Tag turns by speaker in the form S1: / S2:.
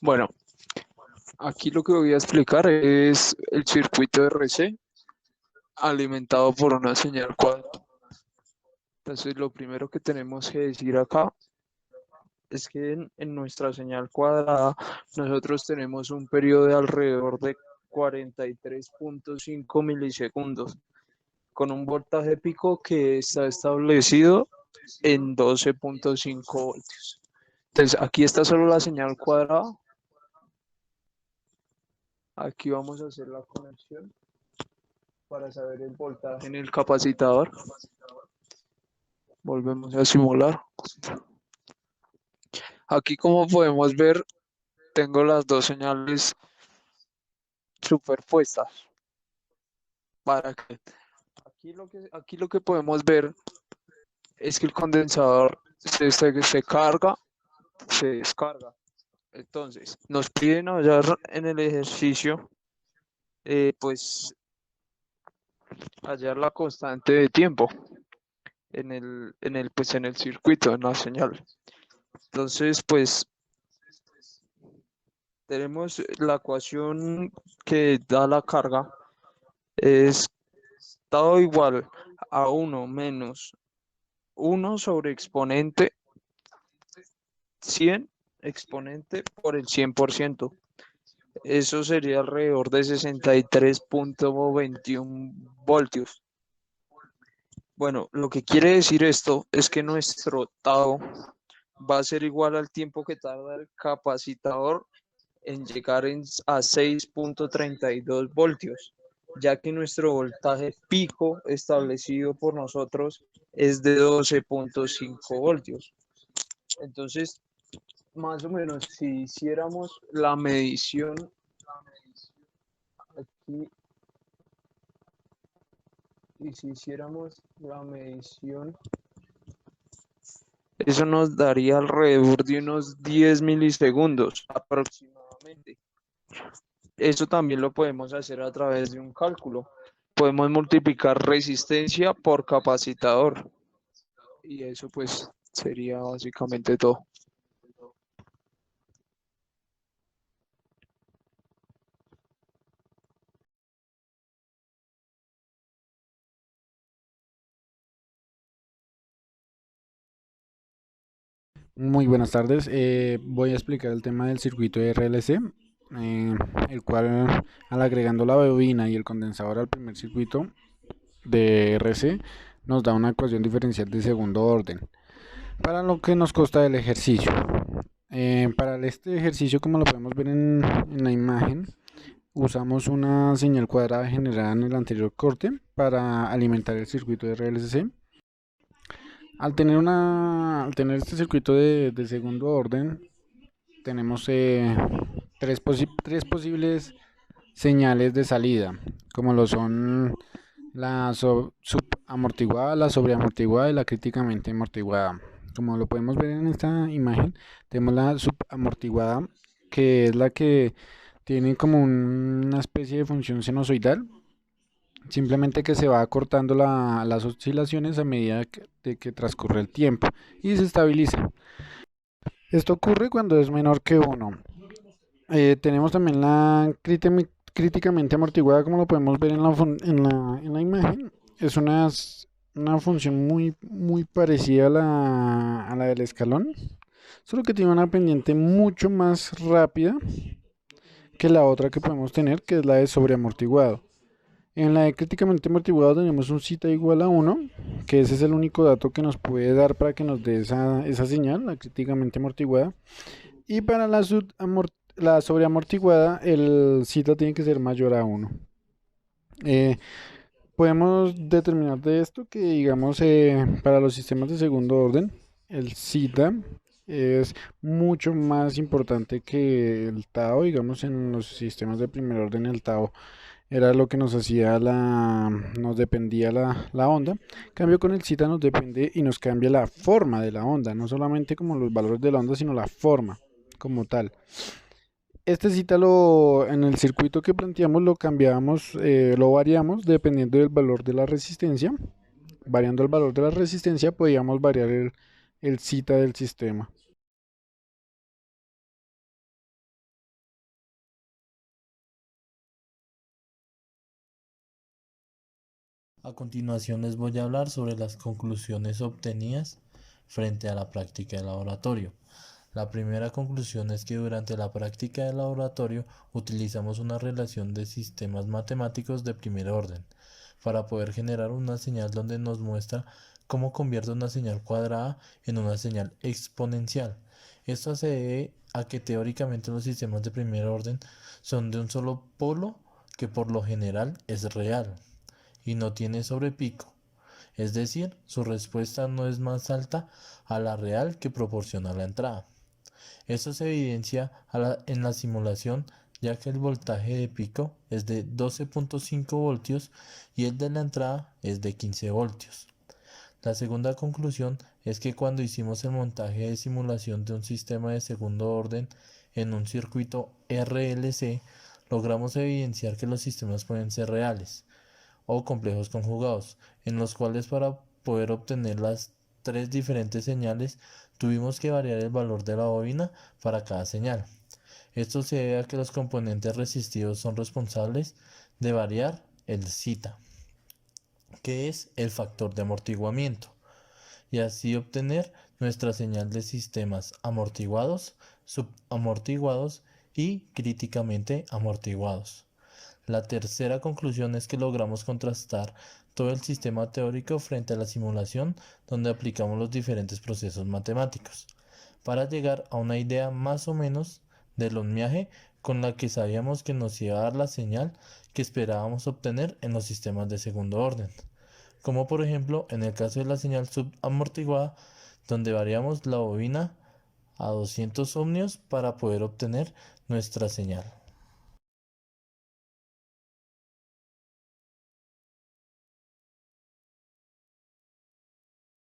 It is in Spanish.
S1: Bueno, aquí lo que voy a explicar es el circuito RC alimentado por una señal cuadrada. Entonces, lo primero que tenemos que decir acá es que en nuestra señal cuadrada nosotros tenemos un periodo de alrededor de 43.5 milisegundos con un voltaje pico que está establecido en 12.5 voltios. Entonces, aquí está solo la señal cuadrada. Aquí vamos a hacer la conexión para saber el voltaje en el capacitor. Volvemos a simular. Aquí como podemos ver, tengo las dos señales superpuestas. ¿Para que aquí lo que podemos ver es que el condensador se carga, se descarga. Entonces, nos piden hallar en el ejercicio, pues, hallar la constante de tiempo en el circuito, en la señal. Entonces, pues, tenemos la ecuación que da la carga, es todo igual a uno menos uno sobre exponente 100 exponente por el 100%. Eso sería alrededor de 63.21 voltios. Bueno, lo que quiere decir esto es que nuestro tau va a ser igual al tiempo que tarda el capacitador en llegar a 6.32 voltios, ya que nuestro voltaje pico establecido por nosotros es de 12.5 voltios. Entonces, más o menos, si hiciéramos la medición aquí y si hiciéramos la medición, eso nos daría alrededor de unos 10 milisegundos aproximadamente. Eso también lo podemos hacer a través de un cálculo. Podemos multiplicar resistencia por capacitador y eso pues sería básicamente todo.
S2: Muy buenas tardes. Voy a explicar el tema del circuito de RLC, el cual, al agregando la bobina y el condensador al primer circuito de RC, nos da una ecuación diferencial de segundo orden, para lo que nos consta el ejercicio. Para este ejercicio, como lo podemos ver en la imagen, usamos una señal cuadrada generada en el anterior corte para alimentar el circuito de RLC. Al tener este circuito de segundo orden, tenemos tres posibles señales de salida, como lo son la subamortiguada, la sobreamortiguada y la críticamente amortiguada. Como lo podemos ver en esta imagen, tenemos la subamortiguada, que es la que tiene como una especie de función sinusoidal, simplemente que se va acortando las oscilaciones a medida de que transcurre el tiempo y se estabiliza. Esto ocurre cuando es menor que 1. Tenemos también la críticamente amortiguada, como lo podemos ver en la imagen. Es una función muy parecida a la del escalón, solo que tiene una pendiente mucho más rápida que la otra que podemos tener, que es la de sobreamortiguado. En la de críticamente amortiguado tenemos un zeta igual a 1, que ese es el único dato que nos puede dar para que nos dé esa señal, la críticamente amortiguada. Y para la sobreamortiguada, el zeta tiene que ser mayor a 1. Eh, Podemos determinar de esto que, digamos, para los sistemas de segundo orden, el zeta es mucho más importante que el tau. Digamos, en los sistemas de primer orden, el tau era lo que nos dependía la onda. En cambio, con el zeta nos depende y nos cambia la forma de la onda, no solamente como los valores de la onda, sino la forma como tal. Este cita en el circuito que planteamos lo cambiamos, lo variamos dependiendo del valor de la resistencia. Variando el valor de la resistencia podíamos variar el cita del sistema.
S3: A continuación les voy a hablar sobre las conclusiones obtenidas frente a la práctica de laboratorio. La primera conclusión es que durante la práctica de laboratorio utilizamos una relación de sistemas matemáticos de primer orden para poder generar una señal donde nos muestra cómo convierte una señal cuadrada en una señal exponencial. Esto se debe a que teóricamente los sistemas de primer orden son de un solo polo que por lo general es real y no tiene sobrepico, es decir, su respuesta no es más alta a la real que proporciona la entrada. Esto se evidencia en la simulación, ya que el voltaje de pico es de 12.5 voltios y el de la entrada es de 15 voltios. La segunda conclusión es que cuando hicimos el montaje de simulación de un sistema de segundo orden en un circuito RLC, logramos evidenciar que los sistemas pueden ser reales o complejos conjugados, en los cuales para poder obtener las tres diferentes señales tuvimos que variar el valor de la bobina para cada señal. Esto se debe a que los componentes resistivos son responsables de variar el zeta, que es el factor de amortiguamiento, y así obtener nuestra señal de sistemas amortiguados, subamortiguados y críticamente amortiguados. La tercera conclusión es que logramos contrastar todo el sistema teórico frente a la simulación donde aplicamos los diferentes procesos matemáticos para llegar a una idea más o menos del ohmiaje con la que sabíamos que nos iba a dar la señal que esperábamos obtener en los sistemas de segundo orden, como por ejemplo en el caso de la señal subamortiguada, donde variamos la bobina a 200 ohmios para poder obtener nuestra señal.